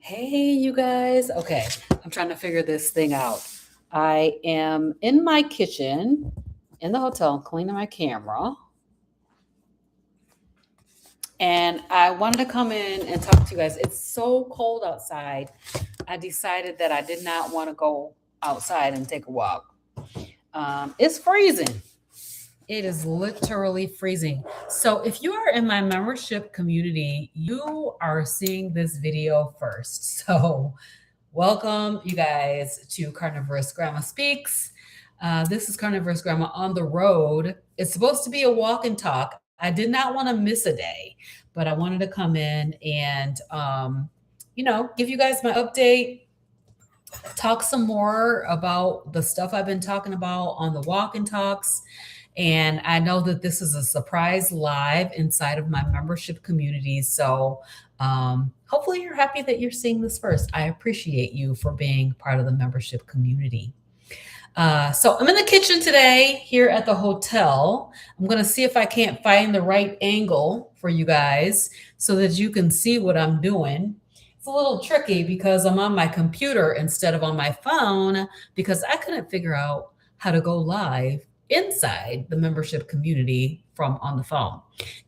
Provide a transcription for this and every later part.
Hey, you guys. Okay, I'm trying to figure this thing out. I am in my kitchen in the hotel cleaning my camera, and I wanted to come in and talk to you guys. It's so cold outside. I decided that I did not want to go outside and take a walk. It's freezing. It is literally freezing. So, if you are in my membership community, you are seeing this video first. So, welcome, you guys, to CarnivorousGrama Speaks. This is CarnivorousGrama on the road. It's supposed to be a walk and talk. I did not want to miss a day, but I wanted to come in and, give you guys my update, talk some more about the stuff I've been talking about on the walk and talks. And I know that this is a surprise live inside of my membership community. So hopefully you're happy that you're seeing this first. I appreciate you for being part of the membership community. So I'm in the kitchen today here at the hotel. I'm going to see if I can't find the right angle for you guys so that you can see what I'm doing. It's a little tricky because I'm on my computer instead of on my phone because I couldn't figure out how to go live inside the membership community from on the phone.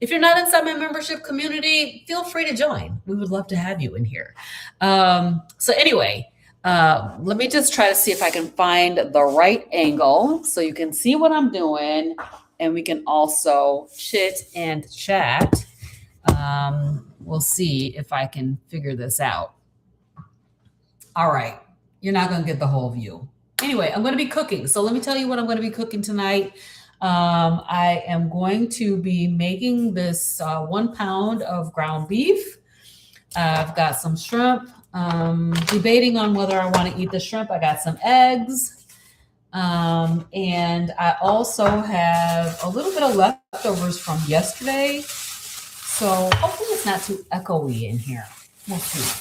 If you're not inside my membership community, feel free to join. We would love to have you in here. Anyway, let me just try to see if I can find the right angle so you can see what I'm doing and we can also chit and chat. We'll see if I can figure this out. All right. You're not going to get the whole view. Anyway, I'm going to be cooking. So let me tell you what I'm going to be cooking tonight. I am going to be making this 1 pound of ground beef. I've got some shrimp. Debating on whether I want to eat the shrimp. I got some eggs. And I also have a little bit of leftovers from yesterday. So hopefully it's not too echoey in here. We'll see.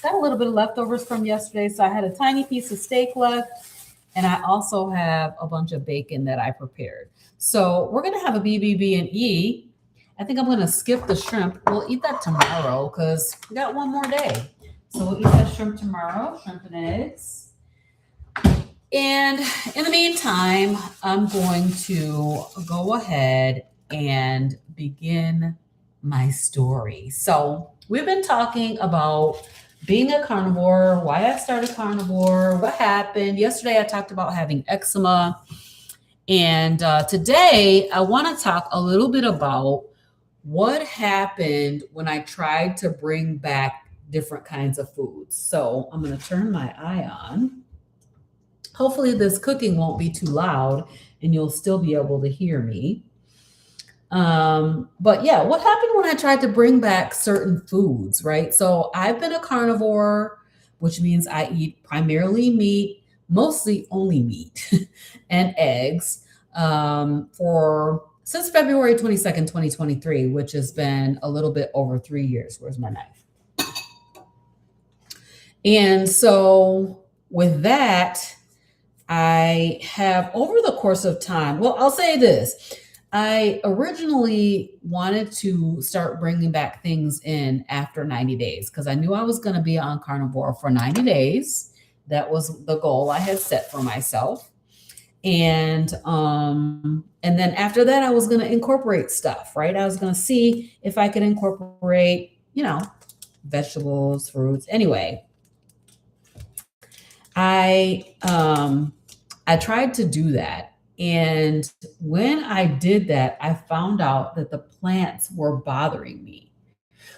Got a little bit of leftovers from yesterday. So I had a tiny piece of steak left. And I also have a bunch of bacon that I prepared. So we're going to have a BBB and E. I think I'm going to skip the shrimp. We'll eat that tomorrow because we got one more day. So we'll eat that shrimp tomorrow, shrimp and eggs. And in the meantime, I'm going to go ahead and begin my story. So we've been talking about being a carnivore, why I started carnivore, what happened. Yesterday, I talked about having eczema. And today, I want to talk a little bit about what happened when I tried to bring back different kinds of foods. So I'm going to turn my eye on. Hopefully, this cooking won't be too loud and you'll still be able to hear me. But yeah, what happened when I tried to bring back certain foods, right? So I've been a carnivore, which means I eat primarily meat, mostly only meat and eggs, since February 22nd, 2023, which has been a little bit over 3 years. Where's my knife? And so with that, I have over the course of time, well, I'll say this. I originally wanted to start bringing back things in after 90 days because I knew I was going to be on carnivore for 90 days. That was the goal I had set for myself. And then after that, I was going to incorporate stuff, right? I was going to see if I could incorporate, vegetables, fruits. Anyway, I tried to do that. And when I did that, I found out that the plants were bothering me.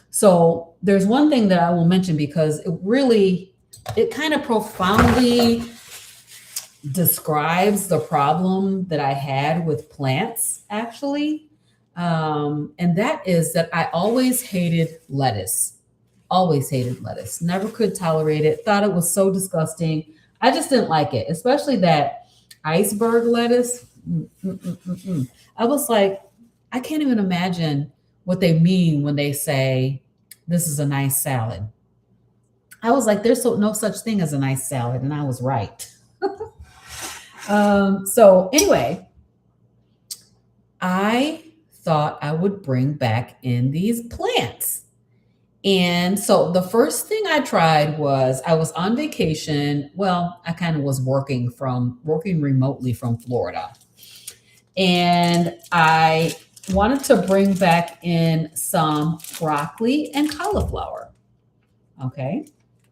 So there's one thing that I will mention because it kind of profoundly describes the problem that I had with plants, actually. And that is that I always hated lettuce. Always hated lettuce. Never could tolerate it. Thought it was so disgusting. I just didn't like it, especially that iceberg lettuce. I was like, I can't even imagine what they mean when they say this is a nice salad. I was like, there's no such thing as a nice salad, and I was right. So anyway, I thought I would bring back in these plants. And so the first thing I tried was I was on vacation. Well, I kind of was working remotely from Florida. And I wanted to bring back in some broccoli and cauliflower. Okay.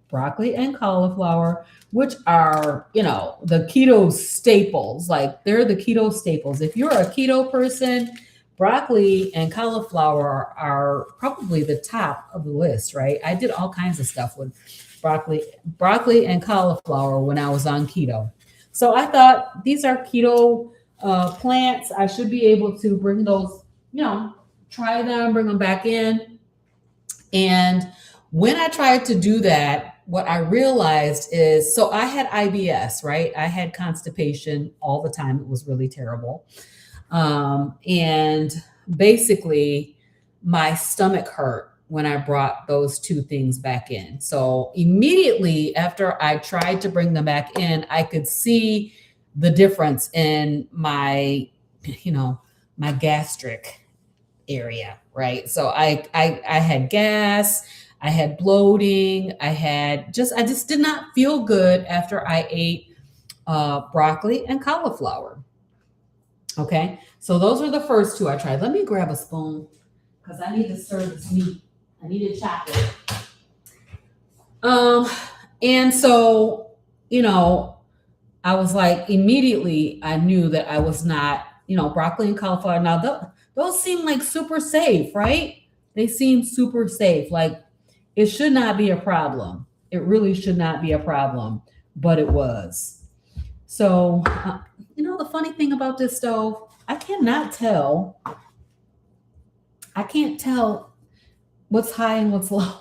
Broccoli and cauliflower, which are, the keto staples. Like they're the keto staples. If you're a keto person, broccoli and cauliflower are probably the top of the list, right? I did all kinds of stuff with broccoli and cauliflower when I was on keto. So I thought these are keto plants. I should be able to bring those, try them, bring them back in. And when I tried to do that, what I realized is so I had IBS, right? I had constipation all the time. It was really terrible. And basically, my stomach hurt when I brought those two things back in. So immediately after I tried to bring them back in, I could see the difference in my gastric area, right? So I had gas, I had bloating, I just did not feel good after I ate broccoli and cauliflower. Okay, so those are the first two I tried. Let me grab a spoon because I need to stir this meat. I need to chop it. Um, and so I was like immediately I knew that I was not broccoli and cauliflower. Now those seem like super safe, right? They seem super safe. Like it should not be a problem. It really should not be a problem, but it was. So, the funny thing about this stove, I can't tell what's high and what's low.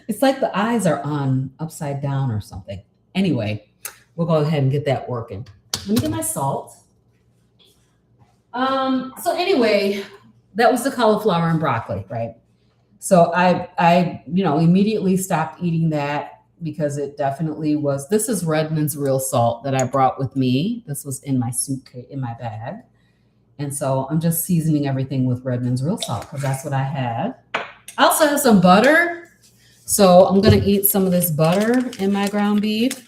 It's like the eyes are on upside down or something. Anyway, we'll go ahead and get that working. Let me get my salt. So anyway, that was the cauliflower and broccoli, right? So I immediately stopped eating that because it definitely was. This is Redmond's real salt that I brought with me. This was in my suitcase, in my bag. And so I'm just seasoning everything with Redmond's real salt because that's what I had. I also have some butter. So I'm going to eat some of this butter in my ground beef.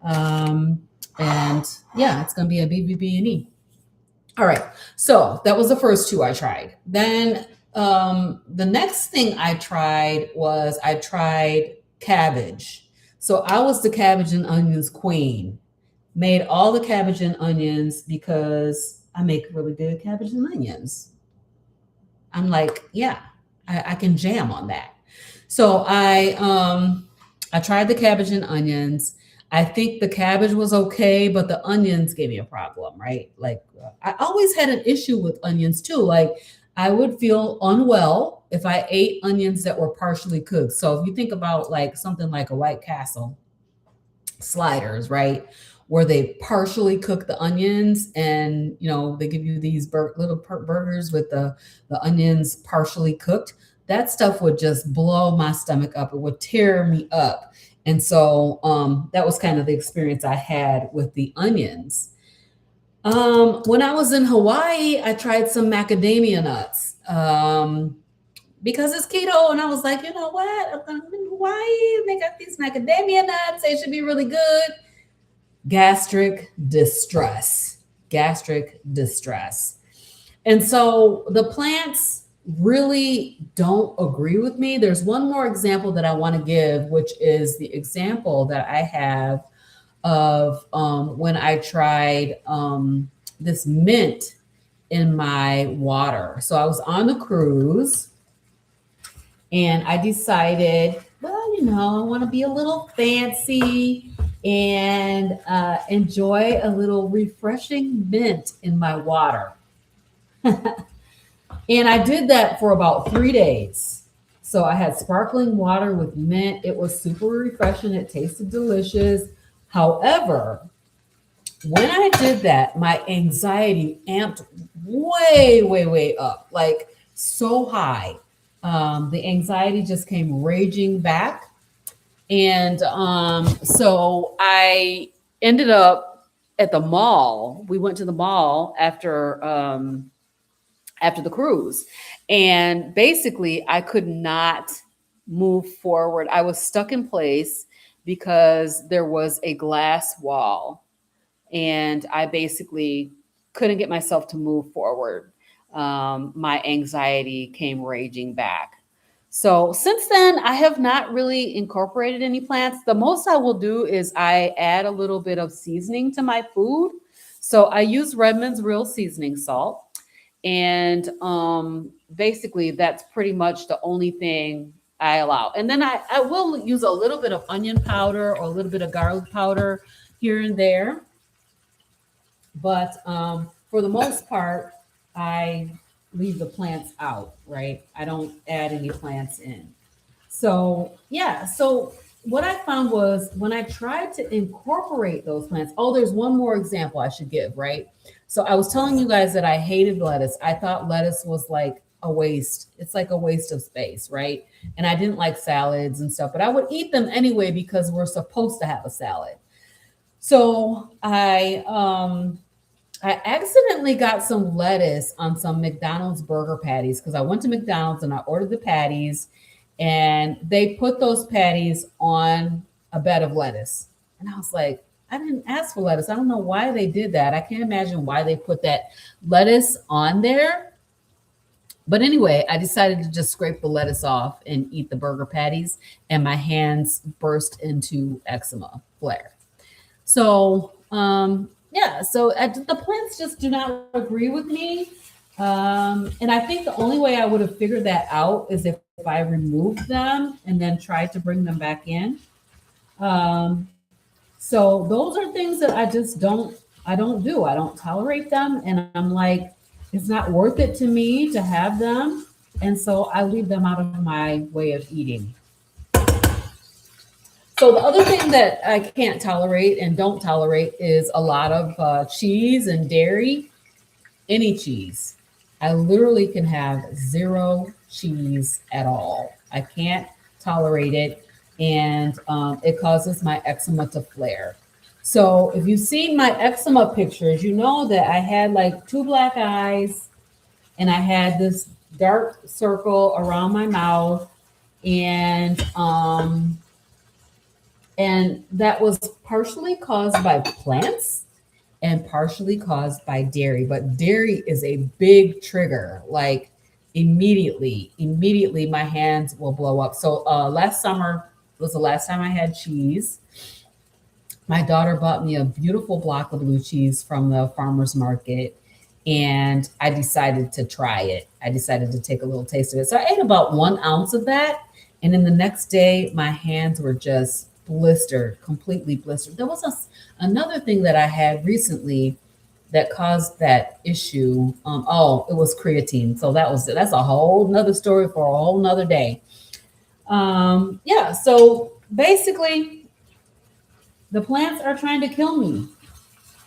And yeah, it's going to be a BBB&E. All right. So that was the first two I tried. Then the next thing I tried was I tried cabbage. So I was the cabbage and onions queen. Made all the cabbage and onions because I make really good cabbage and onions. I'm like, yeah, I can jam on that. So I tried the cabbage and onions. I think the cabbage was okay, but the onions gave me a problem, right? Like I always had an issue with onions too. Like I would feel unwell if I ate onions that were partially cooked. So if you think about like something like a White Castle sliders, right? Where they partially cook the onions and they give you these little burgers with the onions partially cooked. That stuff would just blow my stomach up. It would tear me up. And so that was kind of the experience I had with the onions. When I was in Hawaii, I tried some macadamia nuts because it's keto. And I was like, you know what? I'm in Hawaii. They got these macadamia nuts. They should be really good. Gastric distress. And so the plants really don't agree with me. There's one more example that I want to give, which is the example that I have of when I tried this mint in my water. So I was on a cruise and I decided, well, I want to be a little fancy and enjoy a little refreshing mint in my water. And I did that for about 3 days. So I had sparkling water with mint. It was super refreshing. It tasted delicious. However, when I did that, my anxiety amped way, way, way up, like so high. The anxiety just came raging back. And so I ended up at the mall. We went to the mall after after the cruise. And basically, I could not move forward. I was stuck in place because there was a glass wall, and I basically couldn't get myself to move forward. My anxiety came raging back. So since then, I have not really incorporated any plants. The most I will do is I add a little bit of seasoning to my food. So I use Redmond's real seasoning salt. And basically, that's pretty much the only thing I allow. And then I will use a little bit of onion powder or a little bit of garlic powder here and there. But for the most part, I leave the plants out, right? I don't add any plants in. So, yeah. So, what I found was when I tried to incorporate those plants, oh, there's one more example I should give, right? So, I was telling you guys that I hated lettuce. I thought lettuce was like a waste. It's like a waste of space, right? And I didn't like salads and stuff, but I would eat them anyway because we're supposed to have a salad. So, I accidentally got some lettuce on some McDonald's burger patties because I went to McDonald's and I ordered the patties, and they put those patties on a bed of lettuce. And I was like, I didn't ask for lettuce. I don't know why they did that. I can't imagine why they put that lettuce on there. But anyway, I decided to just scrape the lettuce off and eat the burger patties, and my hands burst into eczema flare. So, yeah, so the plants just do not agree with me. And I think the only way I would have figured that out is if I removed them and then tried to bring them back in. Um, so those are things that I don't do. I don't tolerate them. And I'm like, it's not worth it to me to have them. And so I leave them out of my way of eating. So the other thing that I can't tolerate and don't tolerate is a lot of cheese and dairy, any cheese. I literally can have zero cheese at all. I can't tolerate it, and it causes my eczema to flare. So if you've seen my eczema pictures, you know that I had like two black eyes, and I had this dark circle around my mouth, and that was partially caused by plants and partially caused by dairy. But dairy is a big trigger. Like immediately my hands will blow up. So last summer was the last time I had cheese. My daughter bought me a beautiful block of blue cheese from the farmer's market, and I decided to try it. I decided to take a little taste of it. So I ate about 1 ounce of that. And then the next day, my hands were just blistered, completely blistered. There was another thing that I had recently that caused that issue. Oh, it was creatine. So that's a whole nother story for a whole nother day. Yeah. So basically, the plants are trying to kill me.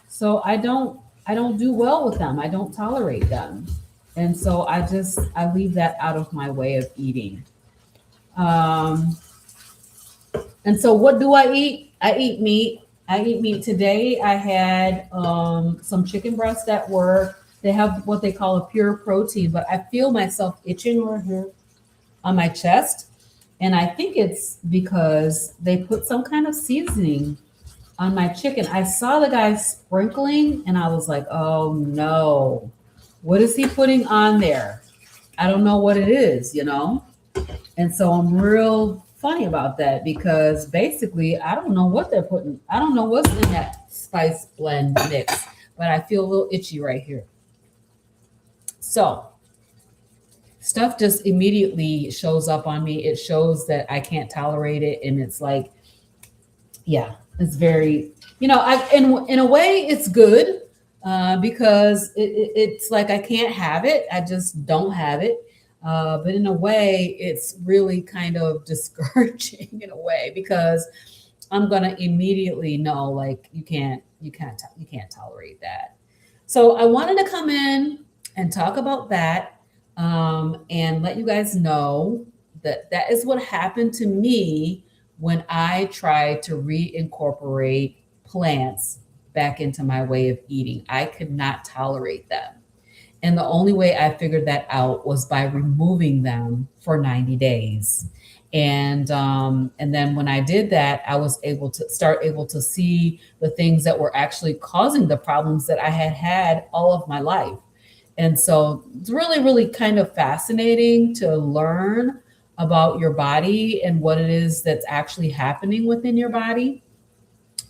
So I don't do well with them. I don't tolerate them. And so I leave that out of my way of eating. Um, and so what do I eat? I eat meat. I eat meat. Today I had some chicken breast at work. They have what they call a pure protein, but I feel myself itching right here on my chest. And I think it's because they put some kind of seasoning on my chicken. I saw the guy sprinkling and I was like, oh no, what is he putting on there? I don't know what it is, you know? And so I'm real funny about that because basically I don't know what they're putting. I don't know what's in that spice blend mix, but I feel a little itchy right here. So stuff just immediately shows up on me. It shows that I can't tolerate it. And it's like, yeah, it's very, in a way it's good because it's like I can't have it. I just don't have it. But in a way, it's really kind of discouraging in a way because I'm gonna immediately know like you can't tolerate that. So I wanted to come in and talk about that and let you guys know that that is what happened to me when I tried to reincorporate plants back into my way of eating. I could not tolerate them. And the only way I figured that out was by removing them for 90 days. And then when I did that, I was able to see the things that were actually causing the problems that I had had all of my life. And so it's really, really kind of fascinating to learn about your body and what it is that's actually happening within your body.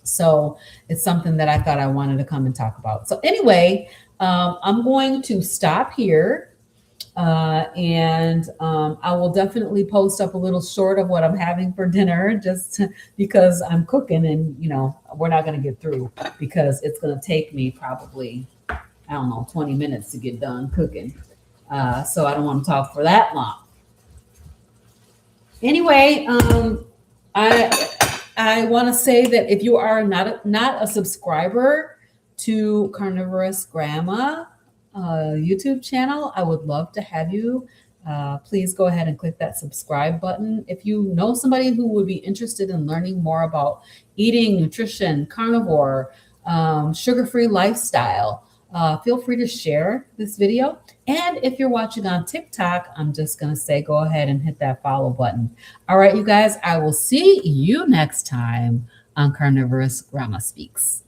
So it's something that I thought I wanted to come and talk about. So anyway, I'm going to stop here. And I will definitely post up a little short of what I'm having for dinner because I'm cooking and, we're not going to get through because it's going to take me probably, I don't know, 20 minutes to get done cooking. So I don't want to talk for that long. Anyway, I want to say that if you are not a subscriber to CarnivorousGrama YouTube channel, I would love to have you. Please go ahead and click that subscribe button. If you know somebody who would be interested in learning more about eating, nutrition, carnivore, sugar-free lifestyle, feel free to share this video. And if you're watching on TikTok, I'm just going to say go ahead and hit that follow button. All right, you guys, I will see you next time on CarnivorousGrama Speaks.